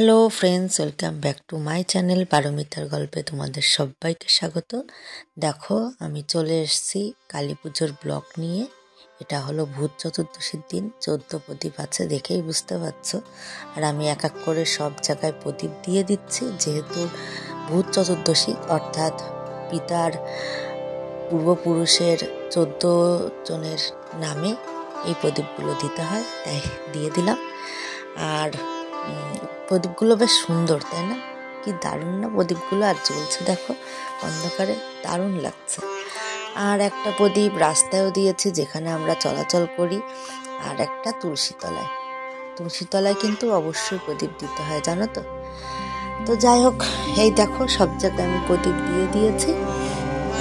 Hello friends, welcome back to my channel পারমিতার গল্পে তোমাদের সবাইকে স্বাগত। দেখো, আমি চলে এসেছি কালী পুজোর ব্লগ নিয়ে। এটা হলো ভূত চতুর্দশীর দিন। 14 প্রদীপ আছে, দেখেই বুঝতে পারছো। আর আমি এক এক করে সব জায়গায় প্রদীপ দিয়ে দিচ্ছি, যেহেতু ভূত চতুর্দশী অর্থাৎ পিতার পূর্বপুরুষের 14 জনের নামে এই প্রদীপগুলো দিতে হয়, তাই দিয়ে দিলাম। আর প্রদীপগুলো বেশ সুন্দর, তাই না? কি দারুণ না প্রদীপগুলো! আর জ্বলছে দেখো অন্ধকারে, দারুণ লাগছে। আর একটা প্রদীপ রাস্তায়ও দিয়েছি, যেখানে আমরা চলাচল করি। আর একটা তুলসীতলায় কিন্তু অবশ্যই প্রদীপ দিতে হয়, জানো তো। তো যাই হোক, এই দেখো সব জায়গায় আমি প্রদীপ দিয়ে দিয়েছি।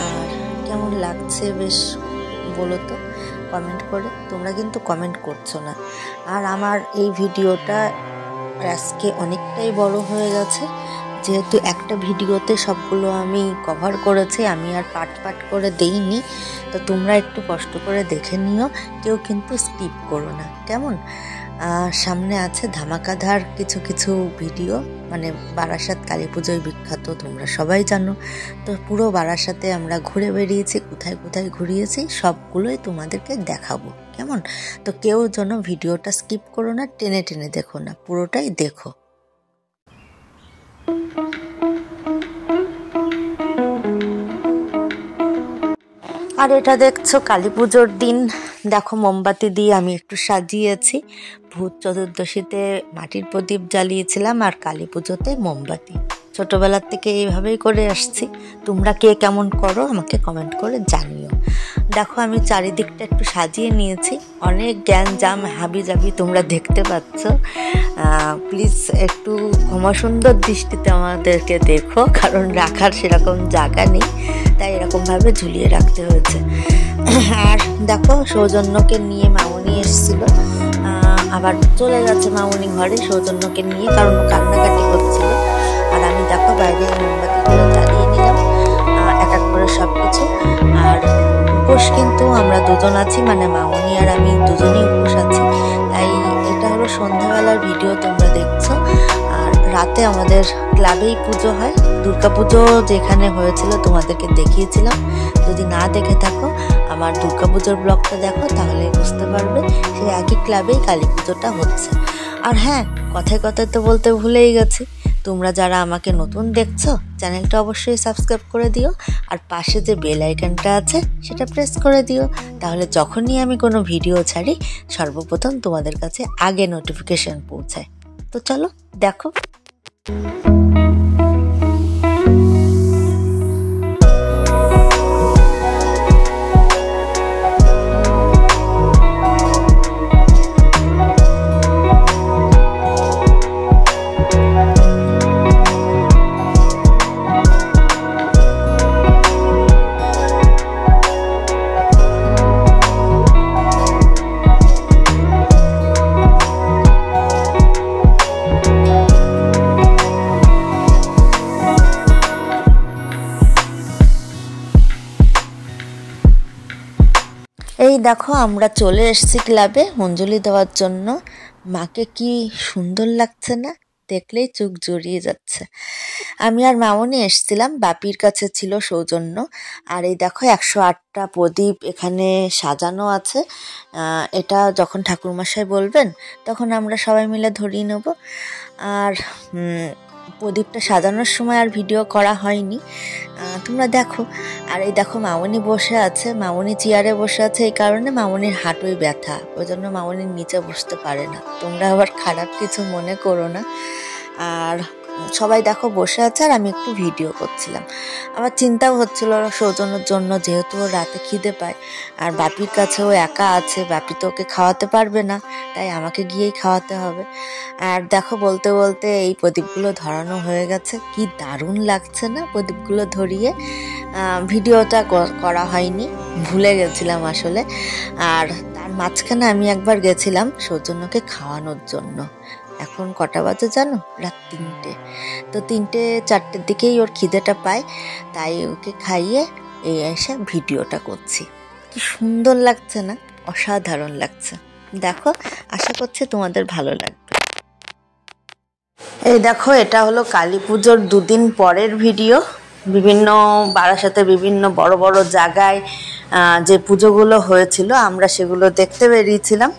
আর কেমন লাগছে বেশ বলো তো কমেন্ট করে। তোমরা কিন্তু কমেন্ট করছো না। আর আমার এই ভিডিওটা আজকে অনেকটাই বড় হয়ে গেছে, যেহেতু একটা ভিডিওতে সবগুলো আমি কভার করেছি, আমি আর পার্ট করে দেইনি। তো তোমরা একটু কষ্ট করে দেখে নিও, কেউ কিন্তু স্কিপ করো না, কেমন? সামনে আছে ধামাকাধার কিছু কিছু ভিডিও, মানে বারাসাত কালী পুজোয় বিখ্যাত, তোমরা সবাই জানো। তো পুরো বারাসাতে আমরা ঘুরে বেরিয়েছি, কোথায় কোথায় ঘুরিয়েছি সবগুলোই তোমাদেরকে দেখাবো, কেমন? তো কেউ যেন ভিডিওটা স্কিপ করো না, টেনে টেনে দেখো না, পুরোটাই দেখো। আর এটা দেখছো কালী পুজোর দিন, দেখো মোমবাতি দিয়ে আমি একটু সাজিয়েছি। ভূত চতুর্দশীতে মাটির প্রদীপ জ্বালিয়েছিলাম, আর কালী পুজোতে মোমবাতি। ছোটবেলার থেকে এইভাবেই করে আসছি। তোমরা কে কেমন করো আমাকে কমেন্ট করে জানিও। দেখো আমি চারিদিকটা একটু সাজিয়ে নিয়েছি, অনেক গ্যাঞ্জাম হাবিজাবি তোমরা দেখতে পাচ্ছ। প্লিজ একটু ক্ষমাসুন্দর দৃষ্টিতে আমাদেরকে দেখো, কারণ রাখার সেরকম জায়গা নেই, তাই এরকমভাবে ঝুলিয়ে রাখতে হয়েছে। আর দেখো সৌজন্যকে নিয়ে মামনি এসেছিল, আবার চলে গেছে মামনি ঘরে সৌজন্যকে নিয়ে, কারণ কান্নাকাটি করছিল। আর আমি দেখো বাইরে মোমবাতিগুলো জ্বালিয়ে নিলাম এক এক করে সব কিছু। আর উপোস কিন্তু আমরা দুজন আছি, মানে মামনি আর আমি দুজনেই উপোস আছি। তাই এটা হলো সন্ধ্যাবেলার ভিডিও তোমরা দেখছো। আর রাতে আমাদের ক্লাবেই পুজো হয়, দুর্গাপুজো যেখানে হয়েছিল তোমাদেরকে দেখিয়েছিলাম। যদি না দেখে থাকো আমার দুর্গাপুজোর ব্লগটা দেখো, তাহলে বুঝতে পারবে সেই একই ক্লাবেই কালী পুজোটা হচ্ছে। আর হ্যাঁ, কথায় কথায় তো বলতে ভুলেই গেছি, তোমরা যারা আমাকে নতুন দেখছো চ্যানেলটা অবশ্যই সাবস্ক্রাইব করে দিও। আর পাশে যে বেল আইকনটা আছে সেটা প্রেস করে দিও, তাহলে যখনই আমি কোনো ভিডিও ছাড়ি সর্বপ্রথম তোমাদের কাছে আগে নোটিফিকেশন পৌঁছায়। তো চলো দেখো। এই দেখো আমরা চলে এসেছি ক্লাবে অঞ্জলি দেওয়ার জন্য। মাকে কি সুন্দর লাগছে না? দেখলেই চোখ জড়িয়ে যাচ্ছে। আমি আর মামনি এসেছিলাম, বাপির কাছে ছিল সৌজন্য। আর এই দেখো 108টা প্রদীপ এখানে সাজানো আছে। এটা যখন ঠাকুরমশাই বলবেন তখন আমরা সবাই মিলে ধরিয়ে নেব। আর প্রদীপটা সাজানোর সময় আর ভিডিও করা হয়নি, তোমরা দেখো। আর এই দেখো মামনি বসে আছে, মামনি চেয়ারে বসে আছে, এই কারণে মামনির হাঁটুই ব্যথা, ওই জন্য মামনির নিচে বসতে পারে না। তোমরা আবার খারাপ কিছু মনে করো না। আর সবাই দেখো বসে আছে, আর আমি একটু ভিডিও করছিলাম। আমার চিন্তাও হচ্ছিল সৌজন্যর জন্য, যেহেতু ও রাতে খিদে পায়। আর বাপির কাছেও একা আছে, বাপি তো ওকে খাওয়াতে পারবে না, তাই আমাকে গিয়েই খাওয়াতে হবে। আর দেখো বলতে বলতে এই প্রদীপগুলো ধরানো হয়ে গেছে। কি দারুণ লাগছে না প্রদীপগুলো ধরিয়ে? ভিডিওটা করা হয়নি, ভুলে গেছিলাম আসলে। আর তার মাঝখানে আমি একবার গেছিলাম সৌজন্যকে খাওয়ানোর জন্য। এখন কটা বাজে জানো? রাত 3টে। তো 3টে-4টের দিকেই ওর খিদেটা পায়, তাই ওকে খাইয়ে এই এসে ভিডিওটা করছি। কি সুন্দর লাগছে না? অসাধারণ লাগছে। দেখো, আশা করছি তোমাদের ভালো লাগবে। এই দেখো, এটা হলো কালী পুজোর দুদিন পরের ভিডিও। বিভিন্ন বারাসাতে বিভিন্ন বড় বড় জায়গায় যে পুজোগুলো হয়েছিল আমরা সেগুলো দেখতে বেরিয়েছিলাম।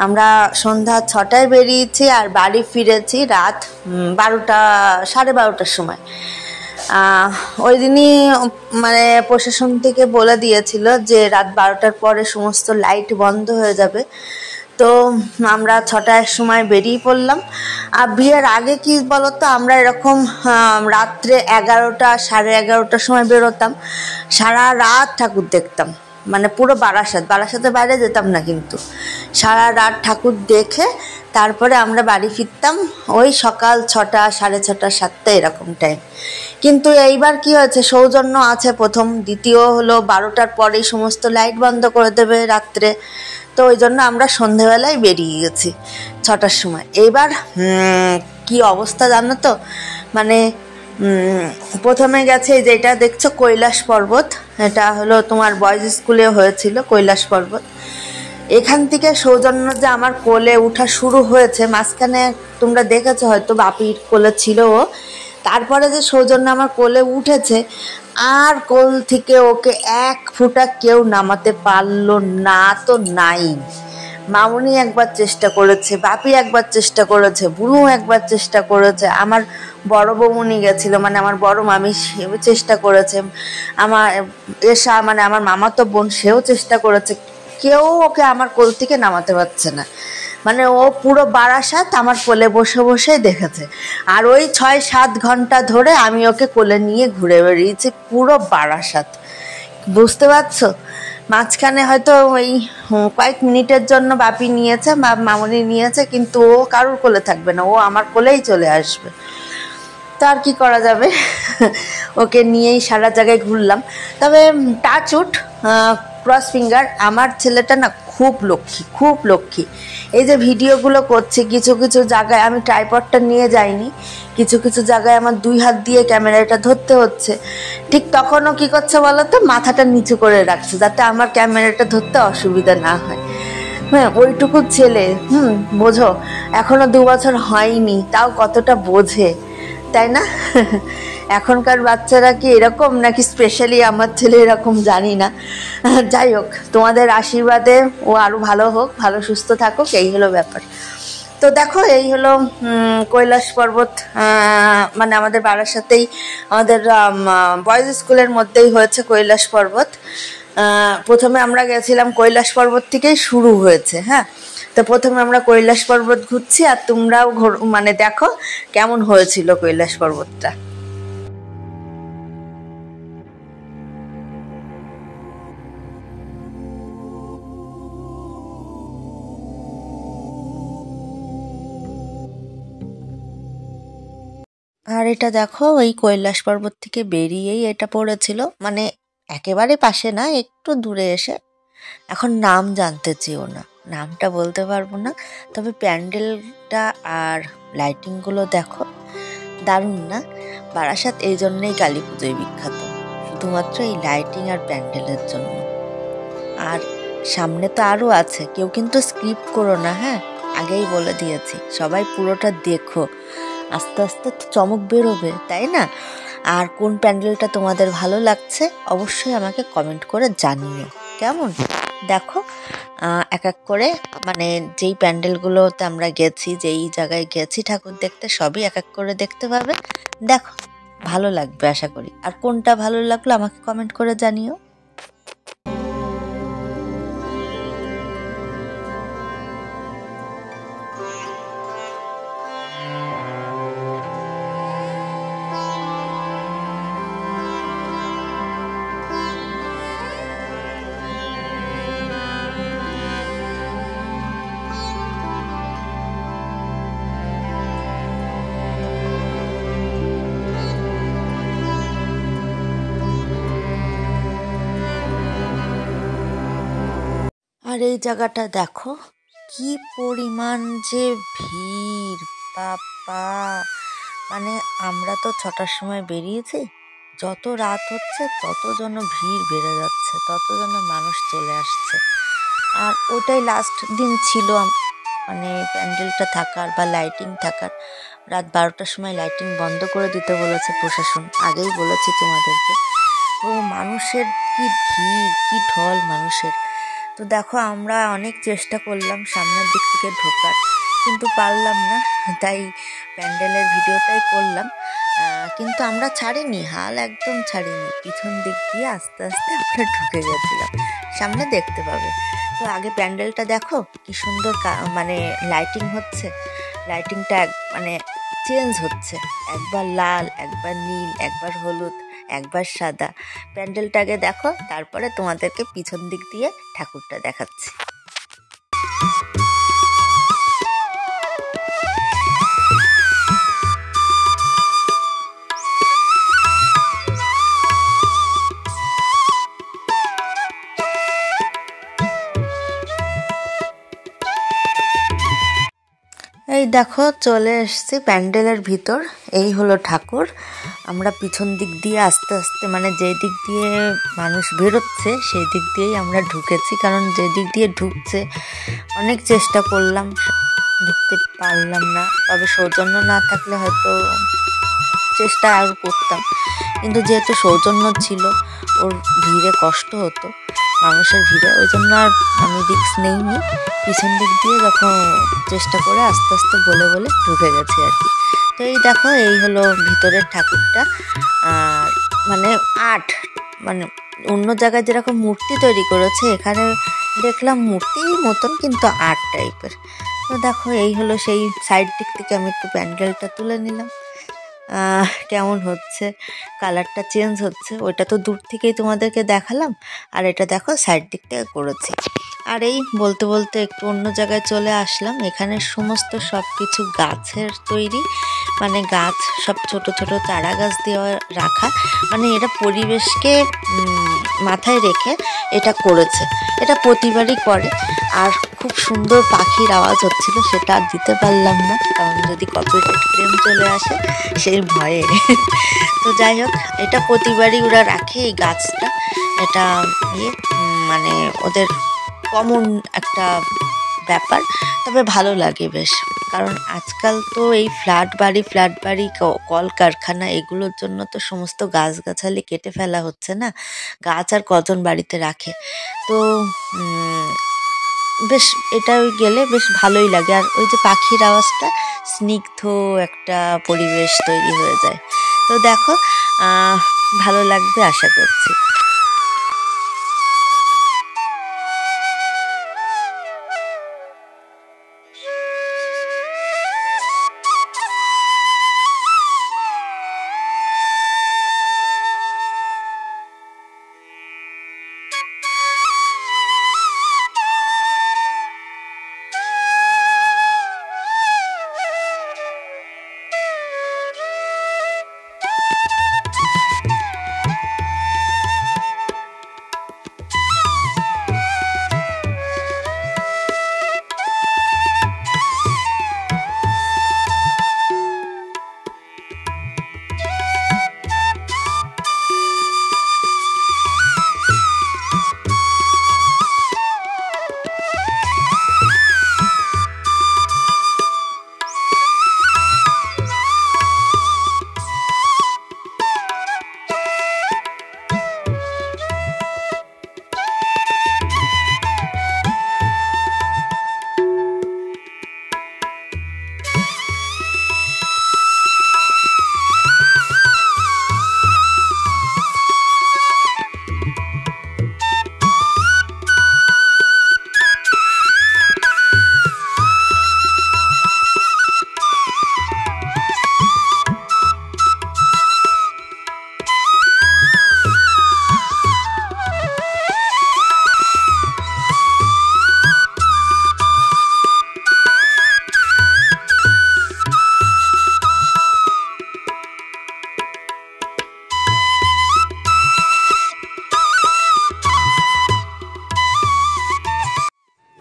আমরা সন্ধ্যা 6টায় বেরিয়েছি আর বাড়ি ফিরেছি রাত 12টা, 12:30টার সময়। ওই দিনই মানে প্রশাসন থেকে বলে দিয়েছিল যে রাত 12টার পরে সমস্ত লাইট বন্ধ হয়ে যাবে। তো আমরা 6টার সময় বেরিয়ে পড়লাম। আর বিয়ের আগে কি বলতো, আমরা এরকম রাত্রে 11টা, 11:30টার সময় বেরোতাম, সারা রাত ঠাকুর দেখতাম। মানে পুরো বারাসাতের বাইরে যেতাম না, কিন্তু সারা রাত ঠাকুর দেখে তারপরে আমরা বাড়ি ফিরতাম ওই সকাল 6টা, 6:30, 7টা এরকম টাইম। কিন্তু এইবার কি হয়েছে, সৌজন্য আছে প্রথম, দ্বিতীয় হলো 12টার পরেই সমস্ত লাইট বন্ধ করে দেবে রাত্রে। তো ওই জন্য আমরা সন্ধেবেলায় বেরিয়ে গেছি 6টার সময়। এইবার কি অবস্থা জানো তো, মানে প্রথমে গেছে যেটা দেখছো কৈলাস পর্বত, এটা হলো তোমার বয়েজ স্কুলে হয়েছিল কৈলাস পর্বত। এখান থেকে সৌজন্য যে আমার কোলে উঠা শুরু হয়েছে, মাঝখানে তোমরা দেখেছো হয়তো বাপির কোলে ছিল ও, তারপরে যে সৌজন্য আমার কোলে উঠেছে আর কোল থেকে ওকে এক ফোঁটা কেউ নামাতে পারলো না তো নাই। মামুনি একবার চেষ্টা করেছে, বাপি একবার চেষ্টা করেছে, বুনু একবার চেষ্টা করেছে, আমার বড় বৌমনি গেছিল মানে আমার বড় মামি, সেও চেষ্টা করেছে, আমার এসা মানে আমার মামাতো বোন সেও চেষ্টা করেছে, কেউ ওকে আমার কোল থেকে নামাতে পারছে না। মানে ও পুরো বারাসাত আমার কোলে বসে বসে দেখেছে। আর ওই 6-7 ঘন্টা ধরে আমি ওকে কোলে নিয়ে ঘুরে বেরিয়েছি পুরো বারাসাত, বুঝতে পারছো? মাঝখানে হয়তো ওই কয়েক মিনিটের জন্য বাপি নিয়েছে, মামুনি নিয়েছে, কিন্তু ও কারোর কোলে থাকবে না, ও আমার কোলেই চলে আসবে। তো আর কি করা যাবে, ওকে নিয়েই সারা জায়গায় ঘুরলাম। তবে টাচউড, ক্রস ফিঙ্গার, আমার ছেলেটা না খুব লক্ষ্মী, খুব লক্ষ্মী। এই যে ভিডিওগুলো করছি, কিছু কিছু জায়গায় আমি ট্রাইপডটা নিয়ে যাইনি, কিছু কিছু জায়গায় আমার 2 হাত দিয়ে ক্যামেরাটা ধরতে হচ্ছে। ঠিক তখনও কি করছে বলো তো, মাথাটা নিচু করে রাখছে যাতে আমার ক্যামেরাটা ধরতে অসুবিধা না হয়। হ্যাঁ, ওইটুকু ছেলে, বোঝো, এখনো 2 বছর হয়নি, তাও কতটা বোঝে, তাই না? এখনকার বাচ্চারা কি এরকম, নাকি স্পেশালি আমার ছেলে এরকম জানি না। যাই হোক, তোমাদের আশীর্বাদে ও আরো ভালো হোক, ভালো সুস্থ থাকুক, এই হলো ব্যাপার। তো দেখো, এই হলো কৈলাস পর্বত, মানে আমাদের বারাসাতেই, আমাদের বয়েজ স্কুলের মধ্যেই হয়েছে কৈলাস পর্বত। প্রথমে আমরা গেছিলাম, কৈলাস পর্বত থেকেই শুরু হয়েছে। হ্যাঁ, তো প্রথমে আমরা কৈলাস পর্বত ঘুরছি, আর তোমরাও মানে দেখো কেমন হয়েছিল কৈলাস পর্বতটা। আর এটা দেখো, ওই কৈলাস পর্বত থেকে বেরিয়েই এটা পড়েছিল, মানে একেবারে পাশে না, একটু দূরে এসে। এখন নাম জানতে চেয়েও না, নামটা বলতে পারবো না, তবে প্যান্ডেলটা আর লাইটিংগুলো দেখো, দারুণ না? বারাসাত এই জন্যেই কালী পুজোয় বিখ্যাত, শুধুমাত্র এই লাইটিং আর প্যান্ডেলের জন্য। আর সামনে তো আরও আছে, কেউ কিন্তু স্কিপ করো না, হ্যাঁ, আগেই বলে দিয়েছি, সবাই পুরোটা দেখো, আস্তে আস্তে তো চমক বেরোবে, তাই না? আর কোন প্যান্ডেলটা তোমাদের ভালো লাগছে অবশ্যই আমাকে কমেন্ট করে জানিও, কেমন? দেখো, এক এক করে, মানে যেই প্যান্ডেলগুলোতে আমরা গেছি, যেই জায়গায় গেছি ঠাকুর দেখতে, সবই এক এক করে দেখতে পাবে। দেখো, ভালো লাগবে আশা করি। আর কোনটা ভালো লাগলো আমাকে কমেন্ট করে জানিও। আর এই জায়গাটা দেখো, কি পরিমাণ যে ভিড়, বাবা! মানে আমরা তো 6টার সময় বেরিয়েছি, যত রাত হচ্ছে তত যেন ভিড় বেড়ে যাচ্ছে, তত যেন মানুষ চলে আসছে। আর ওটাই লাস্ট দিন ছিল মানে প্যান্ডেলটা থাকার বা লাইটিং থাকার, রাত 12টার সময় লাইটিং বন্ধ করে দিতে বলেছে প্রশাসন, আগেই বলেছি তোমাদেরকে। তো মানুষের কি ভিড়, কি ঢল মানুষের। তো দেখো আমরা অনেক চেষ্টা করলাম সামনের দিক থেকে ঢোকার, কিন্তু পারলাম না, তাই প্যান্ডেলের ভিডিওটাই করলাম। কিন্তু আমরা ছাড়িনি, হাল একদম ছাড়িনি, পিছন দিক দিয়ে আস্তে আস্তে আমরা ঢুকে গেছিলাম। সামনে দেখতে পাবে। তো আগে প্যান্ডেলটা দেখো কি সুন্দর, মানে লাইটিং হচ্ছে, লাইটিংটা মানে চেঞ্জ হচ্ছে, একবার লাল, একবার নীল, একবার হলুদ, একবার সাদা। প্যান্ডেলটাকে দেখো, তারপরে তোমাদেরকে পিছন দিক দিয়ে ঠাকুরটা দেখাচ্ছি। এই দেখো চলে এসছি প্যান্ডেলের ভিতর, এই হলো ঠাকুর। আমরা পিছন দিক দিয়ে আস্তে আস্তে, মানে যে দিক দিয়ে মানুষ বেরোচ্ছে সেই দিক দিয়েই আমরা ঢুকেছি, কারণ যে দিক দিয়ে ঢুকছে অনেক চেষ্টা করলাম, ঢুকতে পারলাম না। তবে সৌজন্য না থাকলে হয়তো চেষ্টা আরও করতাম, কিন্তু যেহেতু সৌজন্য ছিল, ওর ভিড়ে কষ্ট হতো, মানুষের ভিড়ে, ওই জন্য আর আমি রিস্ক নেইনি। পিছন দিক দিয়ে যখন চেষ্টা করে আস্তে আস্তে বলে বলে ঢুকে গেছি আর কি। তো এই দেখো, এই হলো ভিতরের ঠাকুরটা। আর মানে মানে অন্য জায়গায় যেরকম মূর্তি তৈরি করেছে, এখানে দেখলাম মূর্তির মতন কিন্তু আর্ট টাইপের। তো দেখো এই হলো সেই সাইড দিক থেকে আমি একটু প্যান্ডেলটা তুলে নিলাম। কেমন হচ্ছে, কালারটা চেঞ্জ হচ্ছে, ওইটা তো দূর থেকেই তোমাদেরকে দেখালাম, আর এটা দেখো সাইড দিক থেকে করেছি। আর এই বলতে বলতে একটু অন্য জায়গায় চলে আসলাম। এখানে সমস্ত সব কিছু গাছের তৈরি, মানে গাছ সব ছোট ছোট চারা গাছ দিয়ে রাখা, মানে এটা পরিবেশকে মাথায় রেখে এটা করেছে, এটা প্রতিবারই করে। আর খুব সুন্দর পাখির আওয়াজ হচ্ছিল, সেটা আর দিতে পারলাম না, কারণ যদি কপিরাইট ক্লেম চলে আসে সেই ভয়ে। তো যাই হোক, এটা প্রতিবারই ওরা রাখে এই গাছটা, এটা মানে ওদের কমন একটা ব্যাপার। তবে ভালো লাগে বেশ, কারণ আজকাল তো এই ফ্ল্যাট বাড়ি কলকারখানা এগুলোর জন্য তো সমস্ত গাছগাছালি কেটে ফেলা হচ্ছে না, গাছ আর কজন বাড়িতে রাখে। তো বেশ এটা গেলে বেশ ভালোই লাগে। আর ওই যে পাখির আওয়াজটা, স্নিগ্ধ একটা পরিবেশ তৈরি হয়ে যায়। তো দেখো ভালো লাগবে আশা করছি।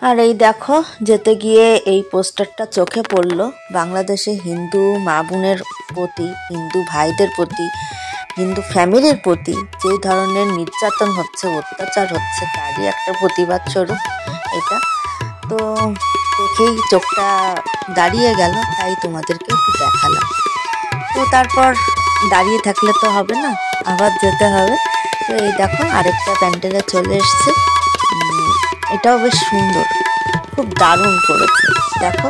আর এই দেখো, যেতে গিয়ে এই পোস্টারটা চোখে পড়লো, বাংলাদেশে হিন্দু মা বোনের প্রতি, হিন্দু ভাইদের প্রতি, হিন্দু ফ্যামিলির প্রতি যে ধরনের নির্যাতন হচ্ছে, অত্যাচার হচ্ছে, তারই একটা প্রতিবাদ স্বরূপ এটা। তো দেখেই চোখটা দাঁড়িয়ে গেল, তাই তোমাদেরকে একটু দেখালাম। তো তারপর দাঁড়িয়ে থাকলে তো হবে না, আবার যেতে হবে। তো এই দেখো আরেকটা প্যান্ডেলে চলে এসছে। এটাও বেশ সুন্দর, খুব দারুণ করেছে। দেখো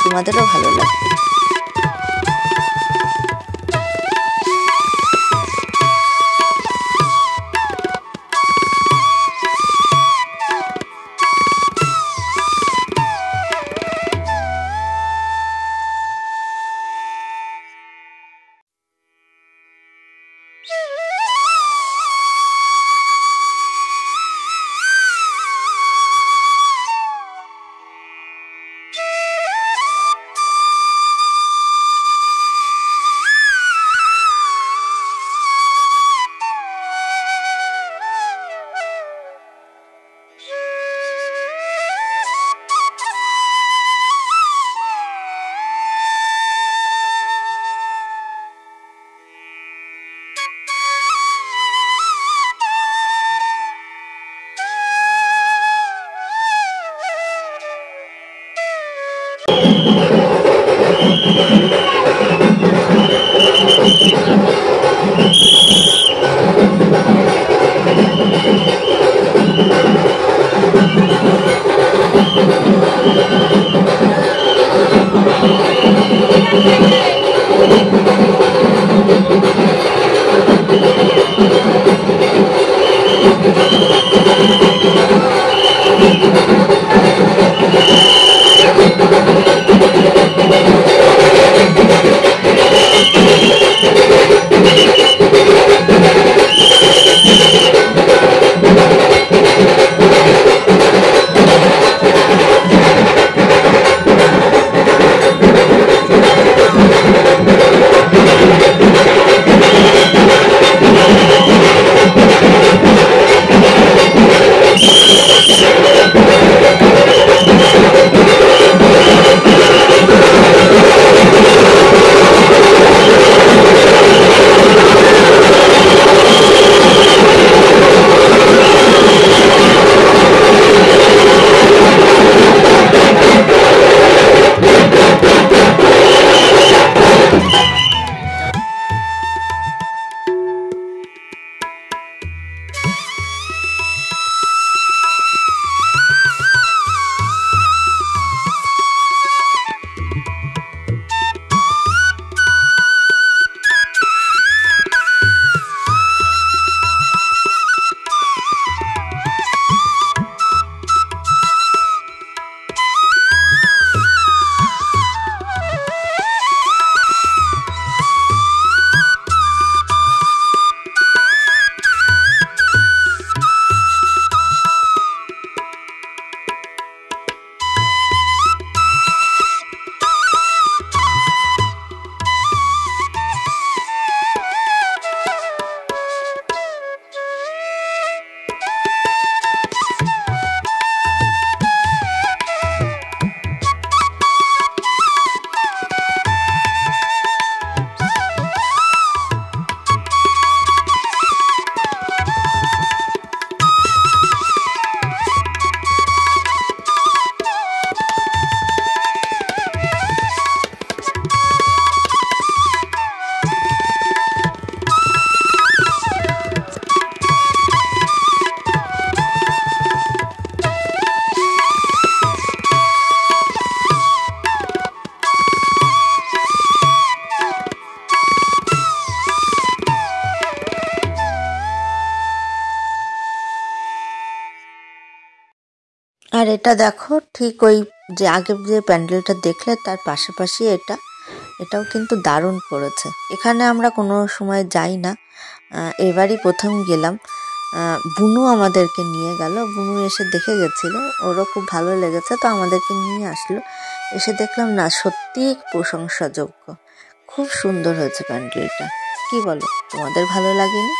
তোমাদেরও ভালো লাগবে। আর এটা দেখো, ঠিক ওই যে আগে যে প্যান্ডেলটা দেখলে তার পাশাপাশি এটাও কিন্তু দারুণ করেছে। এখানে আমরা কোনো সময় যাই না, এবারই প্রথম গেলাম। বুনু আমাদেরকে নিয়ে গেল, বুনু এসে দেখে গেছিল, ওরও খুব ভালো লেগেছে, তো আমাদেরকে নিয়ে আসলো। এসে দেখলাম না, সত্যিই প্রশংসাযোগ্য, খুব সুন্দর হয়েছে প্যান্ডেলটা। কি বলো, তোমাদের ভালো লাগেনি?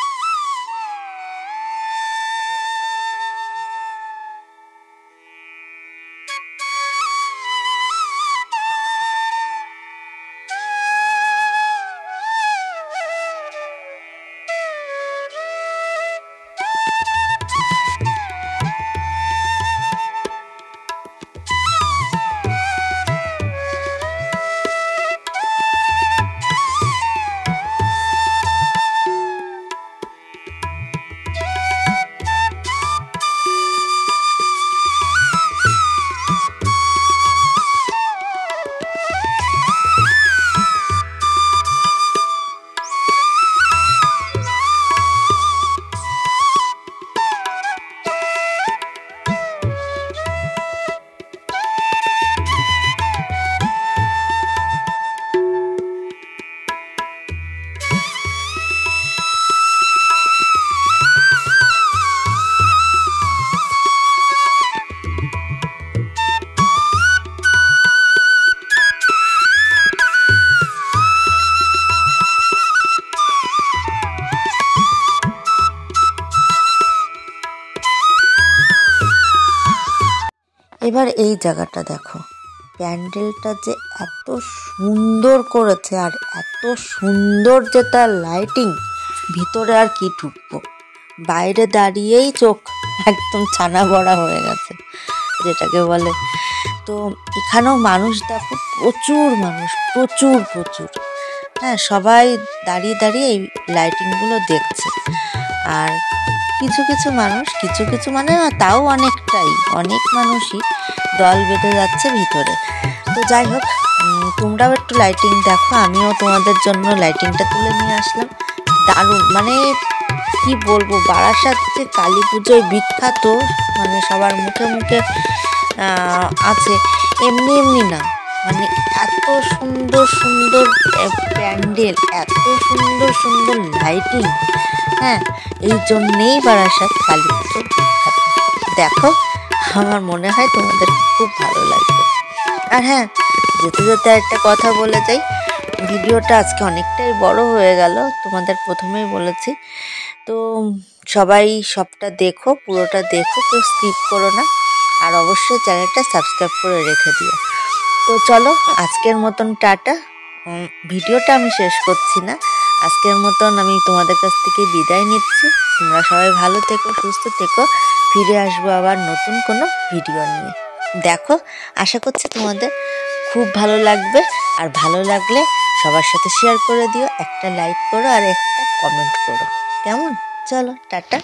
এবার এই জায়গাটা দেখো, প্যান্ডেলটা যে এত সুন্দর করেছে আর এত সুন্দর যে তার লাইটিং, ভিতরে আর কি ঢুকবো, বাইরে দাঁড়িয়েই চোখ একদম ছানা ভরা হয়ে গেছে যেটাকে বলে। তো এখানেও মানুষ দেখো, প্রচুর মানুষ, প্রচুর প্রচুর। হ্যাঁ, সবাই দাঁড়িয়ে দাঁড়িয়ে এই লাইটিংগুলো দেখছে। আর কিছু কিছু মানুষ, কিছু কিছু মানে তাও অনেকটাই, অনেক মানুষই দল বেঁধে যাচ্ছে ভিতরে। তো যাই হোক, তোমরাও একটু লাইটিং দেখো, আমিও তোমাদের জন্য লাইটিংটা তুলে নিয়ে আসলাম। দারুণ, মানে কি বলবো, বারাসাত যে কালী পুজোয় বিখ্যাত, মানে সবার মুখে মুখে আছে, এমনি এমনি না, মানে এত সুন্দর সুন্দর প্যান্ডেল, এত সুন্দর সুন্দর লাইটিং। হ্যাঁ, এই জন্যেই বারাসাত কালী পুজো বিখ্যাত। দেখো, আমার মনে হয় তোমাদের খুব ভালো লাগবে। আর হ্যাঁ, যেতে যেতে একটা কথা বলে যাই, ভিডিওটা আজকে অনেকটাই বড় হয়ে গেল, তোমাদের প্রথমেই বলেছি। তো সবাই সবটা দেখো, পুরোটা দেখো, কেউ স্কিপ করো না। আর অবশ্যই চ্যানেলটা সাবস্ক্রাইব করে রেখে দিও। তো চলো, আজকের মতন টাটা। ভিডিওটা আমি শেষ করছি না, আজকের মতন আমি তোমাদের কাছ থেকে বিদায় নিচ্ছি। তোমরা সবাই ভালো থেকো, সুস্থ থেকো। ফিরে আসবো আবার নতুন কোনো ভিডিও নিয়ে। দেখো, আশা করছি তোমাদের খুব ভালো লাগবে। আর ভালো লাগলে সবার সাথে শেয়ার করে দিও, একটা লাইক করো আর একটা কমেন্ট করো, কেমন? চলো, টাটা।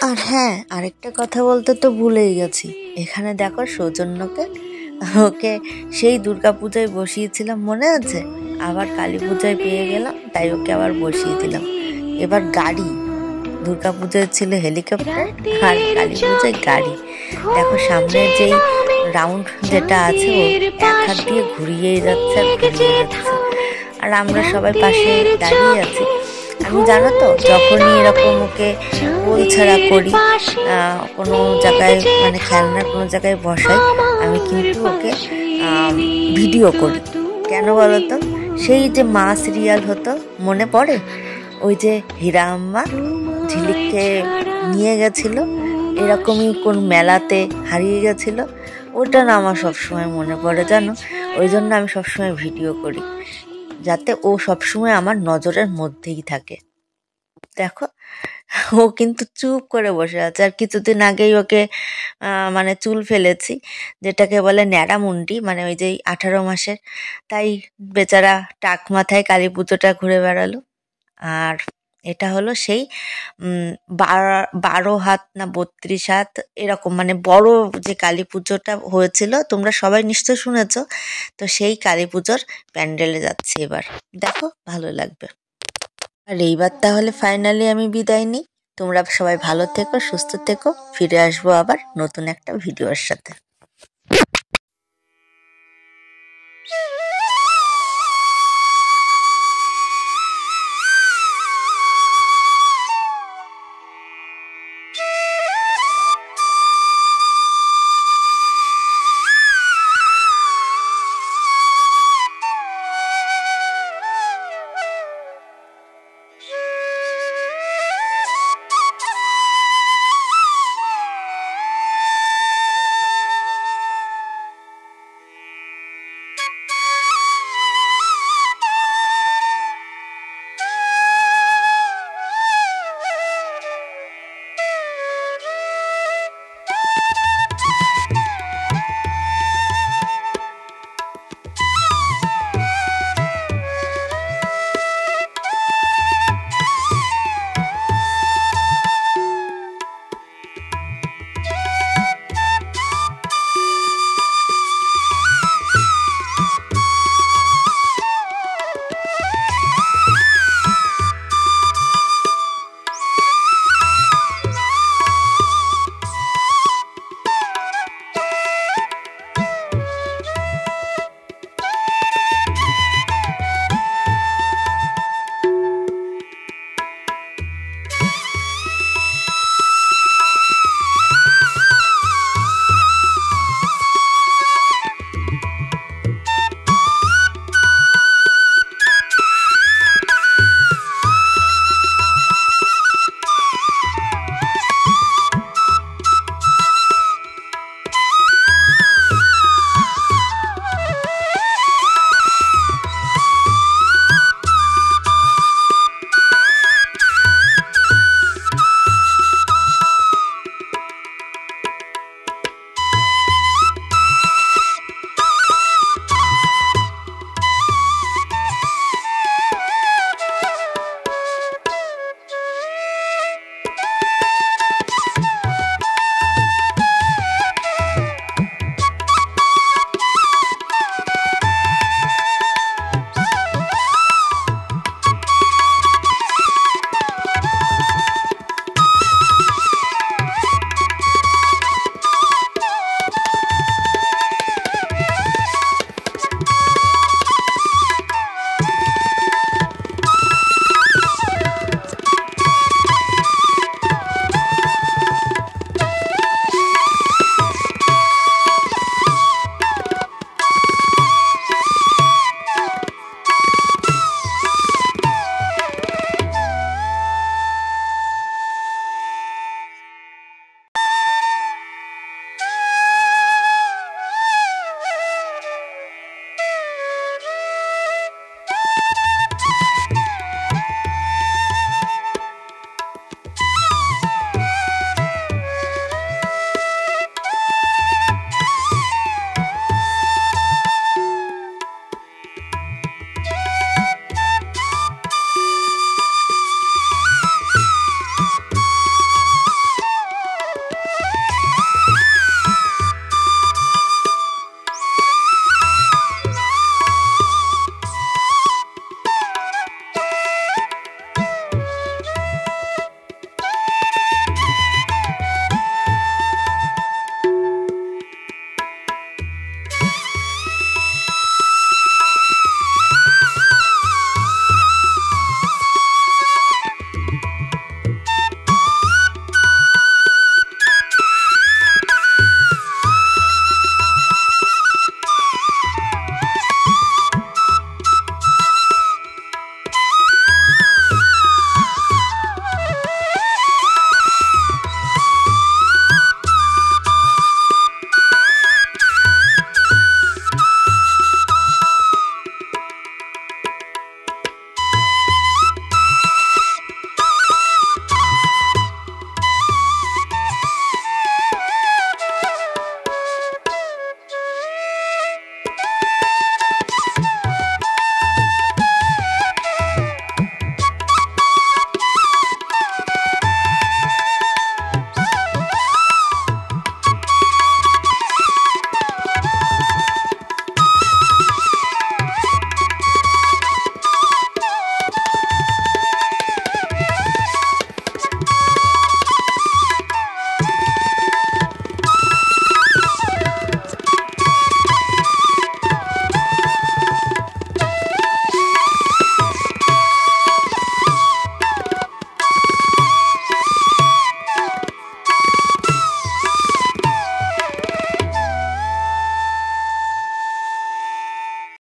আর হ্যাঁ, আরেকটা কথা বলতে তো ভুলেই গেছি, এখানে দেখো সৌজন্যকে, ওকে সেই দুর্গাপূজায় বসিয়েছিলাম, মনে আছে? আবার কালী পূজায় পেয়ে গেলাম, তাই ওকে আবার বসিয়ে দিলাম। এবার গাড়ি, দুর্গাপূজায় ছিল হেলিকপ্টার আর কালী পূজায় গাড়ি। দেখো সামনে যেই রাউন্ড যেটা আছে, ও এক হাত দিয়ে ঘুরিয়েই যাচ্ছে আর ঘুরিয়ে যাচ্ছে। আর আমরা সবাই পাশে দাঁড়িয়ে আছি। আমি জানো তো, যখনই এরকম ওকে গোল ছাড়া করি, কোনো জায়গায় মানে খেলনার কোনো জায়গায় বসাই, আমি কিন্তু ওকে ভিডিও করি। কেন বলো তো? সেই যে মা সিরিয়াল হতো, মনে পড়ে? ওই যে হীরা আম্মা ঝিলিককে নিয়ে গেছিল, এরকমই কোন মেলাতে হারিয়ে গেছিল, ওটা না আমার সবসময় মনে পড়ে জানো। ওই জন্য আমি সবসময় ভিডিও করি, যাতে ও সবসময় আমার নজরের মধ্যেই থাকে। দেখো, ও কিন্তু চুপ করে বসে আছে। আর কিছুদিন আগেই ওকে মানে চুল ফেলেছি, যেটাকে বলে ন্যাড়ামুন্ডি, মানে ওই যে 18 মাসের। তাই বেচারা টাক মাথায় কালী পুজোটা ঘুরে বেড়ালো। আর এটা হলো সেই 12 হাত না 32 হাত এরকম, মানে বড় যে কালী পুজোটা হয়েছিল, তোমরা সবাই নিশ্চয় শুনেছো। তো সেই কালী পুজোর প্যান্ডেলে যাচ্ছি এবার, দেখো ভালো লাগবে। আর এইবার তাহলে ফাইনালি আমি বিদায় নিই। তোমরা সবাই ভালো থেকো, সুস্থ থেকো। ফিরে আসবো আবার নতুন একটা ভিডিওর সাথে।